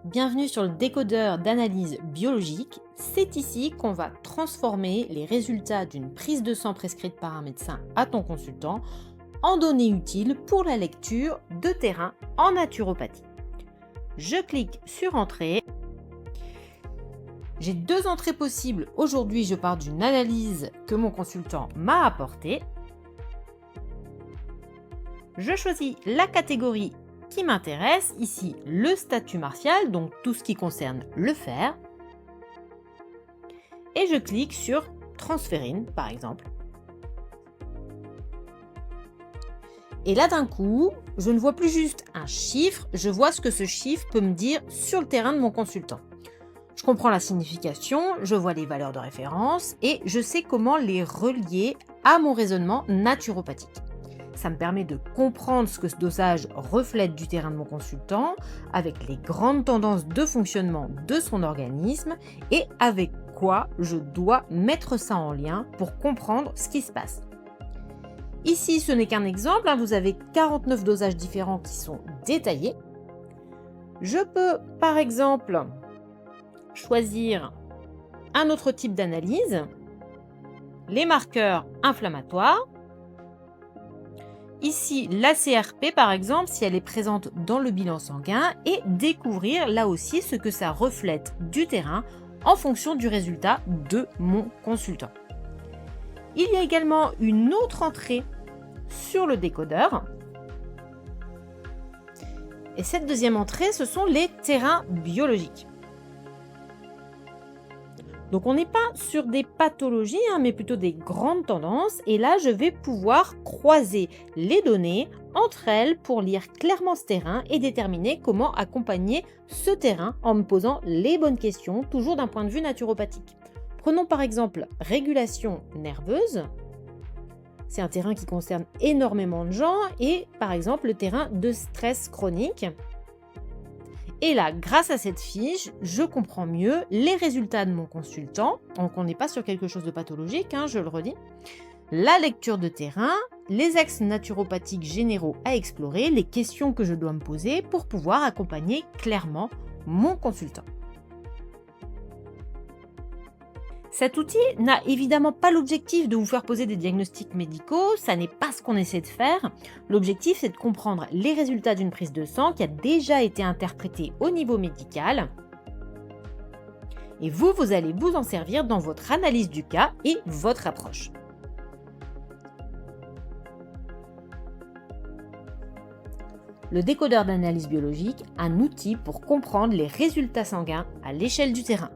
Bienvenue sur le décodeur d'analyse biologique. C'est ici qu'on va transformer les résultats d'une prise de sang prescrite par un médecin à ton consultant en données utiles pour la lecture de terrain en naturopathie. Je clique sur Entrée. J'ai deux entrées possibles. Aujourd'hui, je pars d'une analyse que mon consultant m'a apportée. Je choisis la catégorie qui m'intéresse, ici le statut martial, donc tout ce qui concerne le fer. Et je clique sur transférine, par exemple. Et là, d'un coup, je ne vois plus juste un chiffre, je vois ce que ce chiffre peut me dire sur le terrain de mon consultant. Je comprends la signification, je vois les valeurs de référence et je sais comment les relier à mon raisonnement naturopathique. Ça me permet de comprendre ce que ce dosage reflète du terrain de mon consultant, avec les grandes tendances de fonctionnement de son organisme et avec quoi je dois mettre ça en lien pour comprendre ce qui se passe. Ici, ce n'est qu'un exemple, vous avez 49 dosages différents qui sont détaillés. Je peux, par exemple, choisir un autre type d'analyse, les marqueurs inflammatoires. Ici, la CRP, par exemple, si elle est présente dans le bilan sanguin, et découvrir là aussi ce que ça reflète du terrain en fonction du résultat de mon consultant. Il y a également une autre entrée sur le décodeur. Et cette deuxième entrée, ce sont les terrains biologiques. Donc on n'est pas sur des pathologies, mais plutôt des grandes tendances. Et là, je vais pouvoir croiser les données entre elles pour lire clairement ce terrain et déterminer comment accompagner ce terrain en me posant les bonnes questions, toujours d'un point de vue naturopathique. Prenons par exemple régulation nerveuse. C'est un terrain qui concerne énormément de gens et par exemple le terrain de stress chronique. Et là, grâce à cette fiche, je comprends mieux les résultats de mon consultant. Donc on n'est pas sur quelque chose de pathologique, je le redis. La lecture de terrain, les axes naturopathiques généraux à explorer, les questions que je dois me poser pour pouvoir accompagner clairement mon consultant. Cet outil n'a évidemment pas l'objectif de vous faire poser des diagnostics médicaux, ça n'est pas ce qu'on essaie de faire. L'objectif, c'est de comprendre les résultats d'une prise de sang qui a déjà été interprétée au niveau médical. Et vous allez vous en servir dans votre analyse du cas et votre approche. Le décodeur d'analyse biologique, un outil pour comprendre les résultats sanguins à l'échelle du terrain.